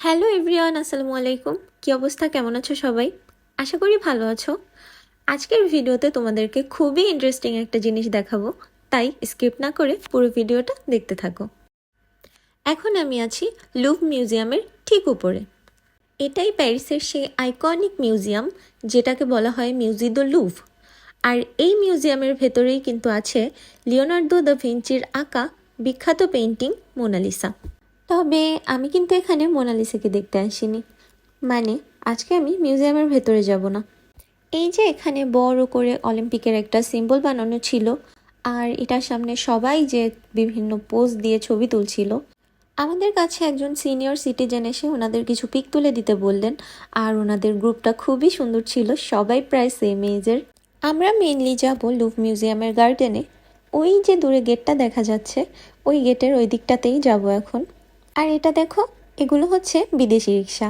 Hello everyone, আসসালামু আলাইকুম। কি অবস্থা, কেমন আছো সবাই? আশা করি ভালো আছো। আজকের ভিডিওতে তোমাদেরকে খুবই ইন্টারেস্টিং একটা জিনিস দেখাবো, তাই স্কিপ না করে পুরো ভিডিওটা দেখতে থাকো। এখন আমি আছি লুভ মিউজিয়ামের ঠিক উপরে। এটাই প্যারিসের সেই আইকনিক মিউজিয়াম যেটাকে বলা হয় মিউজি দ্য লুভ। আর এই মিউজিয়ামের ভেতরেই কিন্তু আছে লিওনার্দো দ্য ভিঞ্চির আঁকা বিখ্যাত পেইন্টিং মোনালিসা। তবে আমি কিন্তু এখানে মোনালিসাকে দেখতে আসিনি, মানে আজকে আমি মিউজিয়ামের ভেতরে যাব না। এই যে এখানে বড় করে অলিম্পিকের একটা সিম্বল বানানো ছিল, আর এটার সামনে সবাই যে বিভিন্ন পোজ দিয়ে ছবি তুলছিল, আমাদের কাছে একজন সিনিয়র সিটিজেন এসে ওনাদের কিছু পিক তুলে দিতে বললেন। আর ওনাদের গ্রুপটা খুবই সুন্দর ছিল, সবাই প্রায় সেম এজের। আমরা মেইনলি যাব লুভ মিউজিয়ামের গার্ডেনে। ওই যে দূরে গেটটা দেখা যাচ্ছে, ওই গেটের ওই দিকটাতেই যাব এখন। আর এটা দেখো, এগুলো হচ্ছে বিদেশি রিক্সা,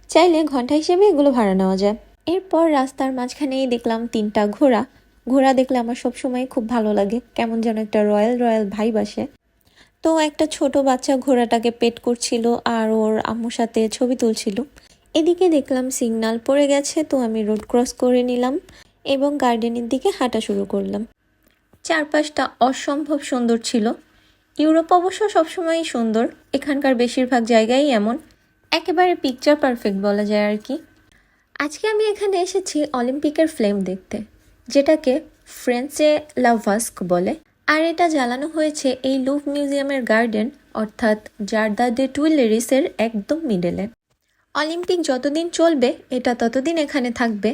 চাইলে ঘন্টা হিসেবে এগুলো ভাড়া নেওয়া যায়। এরপর রাস্তার মাঝখানেই দেখলাম 3টা ঘোড়া। ঘোড়া দেখলে আমার সবসময় খুব ভালো লাগে, কেমন যেন একটা রয়্যাল রয়্যাল ভাইব আসে। তো একটা ছোট বাচ্চা ঘোড়াটাকে পেট করছিল আর ওর আম্মুর সাথে ছবি তুলছিল। এদিকে দেখলাম সিগন্যাল পড়ে গেছে, তো আমি রোড ক্রস করে নিলাম এবং গার্ডেনের দিকে হাঁটা শুরু করলাম। চারপাশটা অসম্ভব সুন্দর ছিল। ইউরোপ অবশ্য সবসময়ই সুন্দর, এখানকার বেশিরভাগ জায়গাই এমন, একেবারে পিকচার পারফেক্ট বলা যায় আর কি। আজকে আমি এখানে এসেছি অলিম্পিকের ফ্লেম দেখতে, যেটাকে ফ্রেঞ্চে লাভাস্ক বলে। আর এটা জ্বালানো হয়েছে এই লুভ মিউজিয়ামের গার্ডেন, অর্থাৎ জার্দা দে টুইলেরিসের একদম মিডলে। অলিম্পিক যতদিন চলবে এটা ততদিন এখানে থাকবে।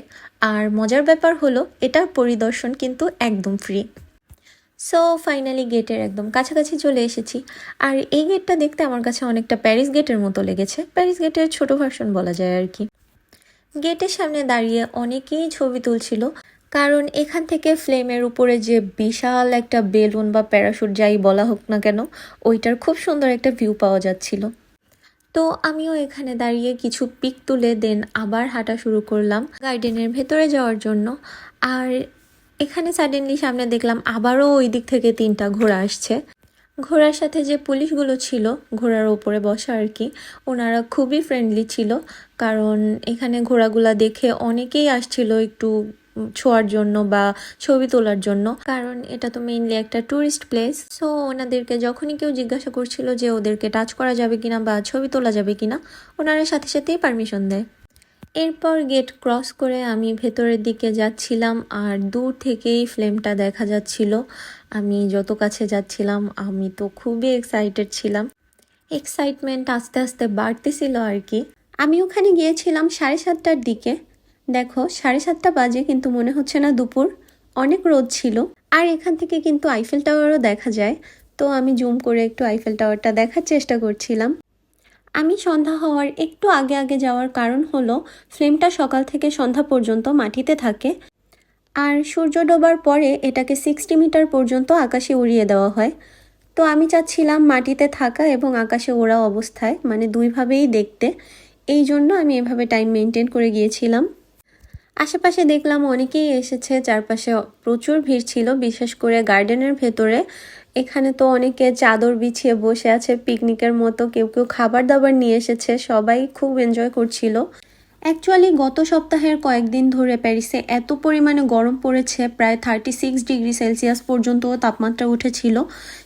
আর মজার ব্যাপার হলো এটার পরিদর্শন কিন্তু একদম ফ্রি। সো ফাইনালি গেটের একদম কাছাকাছি চলে এসেছি। আর এই গেটটা দেখতে আমার কাছে অনেকটা প্যারিস গেটের মতো লেগেছে, প্যারিস গেটের ছোট ভার্সন বলা যায় আর কি। গেটের সামনে দাঁড়িয়ে অনেকেই ছবি তুলছিল, কারণ এখান থেকে ফ্লেমের উপরে যে বিশাল একটা বেলুন বা প্যারাশুট যাই বলা হোক না কেন, ওইটার খুব সুন্দর একটা ভিউ পাওয়া যাচ্ছিল। তো আমিও এখানে দাঁড়িয়ে কিছু পিক তুলে দেন আবার হাঁটা শুরু করলাম গার্ডেনের ভেতরে যাওয়ার জন্য। আর এখানে সাডেনলি সামনে দেখলাম আবারও ওই দিক থেকে 3টা ঘোড়া আসছে। ঘোড়ার সাথে যে পুলিশগুলো ছিল ঘোড়ার ওপরে বসা আর কি, ওনারা খুবই ফ্রেন্ডলি ছিল। কারণ এখানে ঘোড়াগুলা দেখে অনেকেই আসছিল একটু ছোঁয়ার জন্য বা ছবি তোলার জন্য, কারণ এটা তো মেইনলি একটা ট্যুরিস্ট প্লেস। সো ওনাদেরকে যখনই কেউ জিজ্ঞাসা করছিল যে ওদেরকে টাচ করা যাবে কিনা বা ছবি তোলা যাবে কিনা, ওনারা সাথে সাথেই পারমিশন দেয়। এরপর গেট ক্রস করে আমি ভেতরের দিকে যাচ্ছিলাম, আর দূর থেকেই ফ্লেমটা দেখা যাচ্ছিল। আমি যত কাছে যাচ্ছিলাম আমি তো খুবই এক্সাইটেড ছিলাম, এক্সাইটমেন্ট আস্তে আস্তে বাড়তেছিল আর কি। আমি ওখানে গিয়েছিলাম 7:30টার দিকে। দেখো 7:30 বাজে কিন্তু মনে হচ্ছে না দুপুর, অনেক রোদ ছিল। আর এখান থেকে কিন্তু আইফেল টাওয়ারও দেখা যায়। তো আমি জুম করে একটু আইফেল টাওয়ারটা দেখার চেষ্টা করছিলাম। আমি সন্ধ্যা হওয়ার একটু আগে আগে যাওয়ার কারণ হলো ফ্লেমটা সকাল থেকে সন্ধ্যা পর্যন্ত মাটিতে থাকে, আর সূর্য ডোবার পরে এটাকে 60 মিটার পর্যন্ত আকাশে উড়িয়ে দেওয়া হয়। তো আমি চাচ্ছিলাম মাটিতে থাকা এবং আকাশে ওড়া অবস্থায়, মানে দুইভাবেই দেখতে। এই জন্য আমি এভাবে টাইম মেনটেন করে গিয়েছিলাম। আশেপাশে দেখলাম অনেকেই এসেছে, চারপাশে প্রচুর ভিড় ছিল, বিশেষ করে গার্ডেনের ভেতরে। এখানে তো অনেকে চাদর বিছিয়ে বসে আছে পিকনিকের মতো, কেউ কেউ খাবার দাবার নিয়ে এসেছে, সবাই খুব এনজয় করছিল। অ্যাকচুয়ালি গত সপ্তাহের কয়েকদিন ধরে প্যারিসে এত পরিমাণে গরম পড়েছে, প্রায় 36 ডিগ্রি সেলসিয়াস পর্যন্ত তাপমাত্রা উঠেছিল।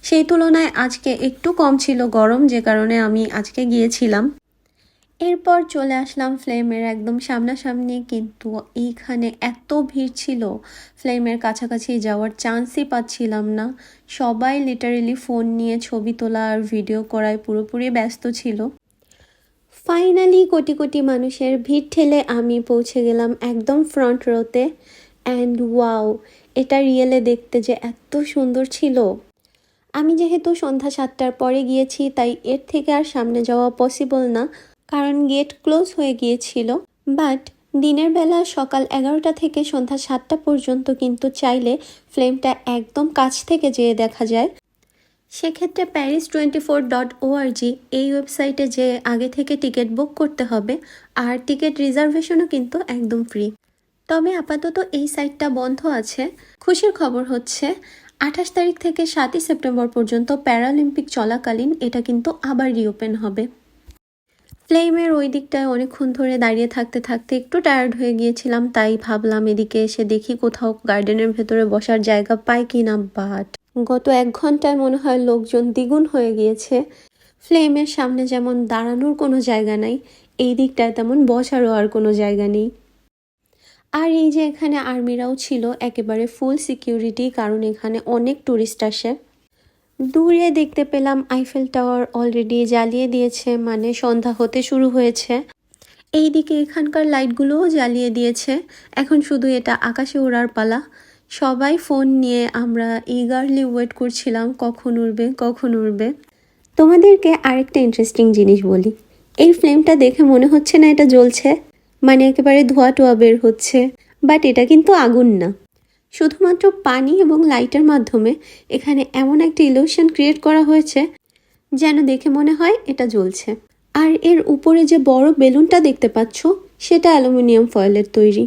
সেই তুলনায় আজকে একটু কম ছিল গরম, যে কারণে আমি আজকে গিয়েছিলাম। এরপর চলে আসলাম ফ্লেমের একদম সামনাসামনি, কিন্তু এইখানে এত ভিড় ছিল ফ্লেমের কাছাকাছি যাওয়ার চান্সই পাচ্ছিলাম না। সবাই লিটারেলি ফোন নিয়ে ছবি তোলা আর ভিডিও করায় পুরোপুরি ব্যস্ত ছিল। ফাইনালি কোটি কোটি মানুষের ভিড় ঠেলে আমি পৌঁছে গেলাম একদম ফ্রন্ট রোতে। অ্যান্ড ওয়াও, এটা রিয়েলে দেখতে যে এত সুন্দর ছিল। আমি যেহেতু সন্ধ্যা 7টার পরে গিয়েছি, তাই এর থেকে আর সামনে যাওয়া পসিবল না, কারণ গেট ক্লোজ হয়ে গিয়েছিল। বাট দিনের বেলা সকাল 11টা থেকে সন্ধ্যা 7টা পর্যন্ত কিন্তু চাইলে ফ্লেমটা একদম কাছ থেকে যেয়ে দেখা যায়। সেক্ষেত্রে paris24.org এই ওয়েবসাইটে যে আগে থেকে টিকিট বুক করতে হবে, আর টিকিট রিজার্ভেশনও কিন্তু একদম ফ্রি। তবে আপাতত এই সাইটটা বন্ধ আছে। খুশির খবর হচ্ছে 28 তারিখ থেকে 7ই সেপ্টেম্বর পর্যন্ত প্যারালিম্পিক চলাকালীন এটা কিন্তু আবার রিওপেন হবে। ফ্লেমের ওই দিকটায় অনেকক্ষণ ধরে দাঁড়িয়ে থাকতে থাকতে একটু টায়ার্ড হয়ে গিয়েছিলাম, তাই ভাবলাম এদিকে এসে দেখি কোথাও গার্ডেনের ভেতরে বসার জায়গা পাই কিনা। বাট গত 1 ঘন্টায় মনে হয় লোকজন দ্বিগুণ হয়ে গিয়েছে। ফ্লেমের সামনে যেমন দাঁড়ানোর কোনো জায়গা নাই, এই দিকটায় তেমন বসারও আর কোনো জায়গা নেই। আর এই যে এখানে আর্মিরাও ছিল, একেবারে ফুল সিকিউরিটি, কারণ এখানে অনেক টুরিস্ট আসে। দূরে দেখতে পেলাম আইফেল টাওয়ার অলরেডি জ্বালিয়ে দিয়েছে, মানে সন্ধ্যা হতে শুরু হয়েছে। এইদিকে এখানকার লাইটগুলোও জ্বালিয়ে দিয়েছে, এখন শুধু এটা আকাশে ওড়ার পালা। সবাই ফোন নিয়ে আমরা ইগারলি ওয়েট করছিলাম কখন উড়বে কখন উড়বে। তোমাদেরকে আরেকটা ইন্টারেস্টিং জিনিস বলি, এই ফ্লেমটা দেখে মনে হচ্ছে না এটা জ্বলছে, মানে একেবারে ধোঁয়া টোয়া বের হচ্ছে, বাট এটা কিন্তু আগুন না। শুধুমাত্র পানি এবং লাইটের মাধ্যমে এখানে এমন একটা ইলিউশন ক্রিয়েট করা হয়েছে যেন দেখে মনে হয় এটা জ্বলছে। আর এর উপরে যে বড় বেলুনটা দেখতে পাচ্ছ, সেটা অ্যালুমিনিয়াম ফয়েলের তৈরি।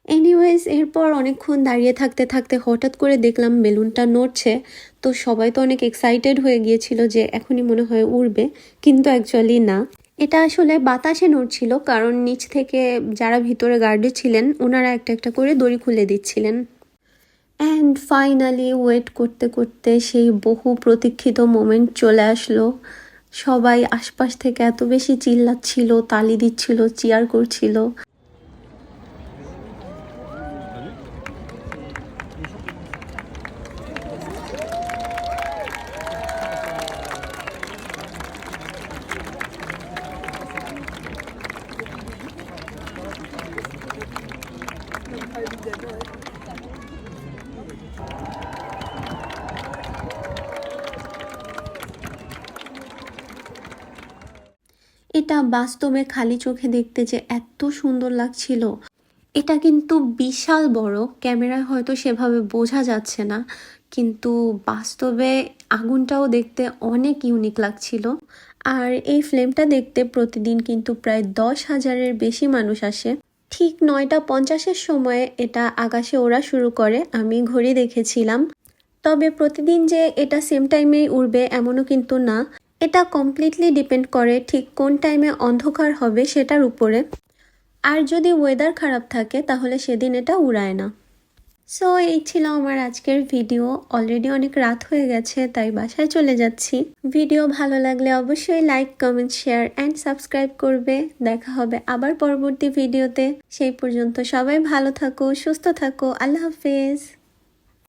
এনিওয়েজ, এরপর অনেকক্ষণ দাঁড়িয়ে থাকতে থাকতে হঠাৎ করে দেখলাম বেলুনটা নড়ছে, তো সবাই তো অনেক এক্সাইটেড হয়ে গিয়েছিল যে এখনই মনে হয় উড়বে, কিন্তু অ্যাকচুয়ালি না, এটা আসলে বাতাসে নড়ছিল, কারণ নিচ থেকে যারা ভিতরে গার্ডে ছিলেন ওনারা একটা একটা করে দড়ি খুলে দিচ্ছিলেন। অ্যান্ড ফাইনালি ওয়েট করতে করতে সেই বহু প্রতীক্ষিত মোমেন্ট চলে আসলো। সবাই আশপাশ থেকে এত বেশি চিল্লাচ্ছিল, তালি দিচ্ছিল, চিয়ার করছিল। এটা বাস্তবে খালি চোখে দেখতে যে এত সুন্দর লাগছিল, এটা কিন্তু বিশাল বড়, ক্যামেরায় হয়তো সেভাবে বোঝা যাচ্ছে না, কিন্তু বাস্তবে আগুনটাও দেখতে অনেক ইউনিক লাগছিল। আর এই ফ্লেমটা দেখতে প্রতিদিন কিন্তু প্রায় 10,000-এর বেশি মানুষ আসে। ঠিক 9:50-এর সময় এটা আকাশে ওড়া শুরু করে, আমি ঘড়ি দেখেছিলাম। তবে প্রতিদিন যে এটা সেম টাইমেই উড়বে এমনও কিন্তু না, এটা কমপ্লিটলি ডিপেন্ড করে ঠিক কোন টাইমে অন্ধকার হবে সেটার উপরে। আর যদি ওয়েদার খারাপ থাকে তাহলে সেদিন এটা উড়ায় না। সো এই ছিল আমার আজকের ভিডিও। অলরেডি অনেক রাত হয়ে গেছে, তাই বাসায় চলে যাচ্ছি। ভিডিও ভালো লাগলে অবশ্যই like, comment, share and subscribe করবে। দেখা হবে আবার পরবর্তী ভিডিওতে। সেই পর্যন্ত সবাই ভালো থাকো, সুস্থ থাকো। আল্লাহ হাফেজ।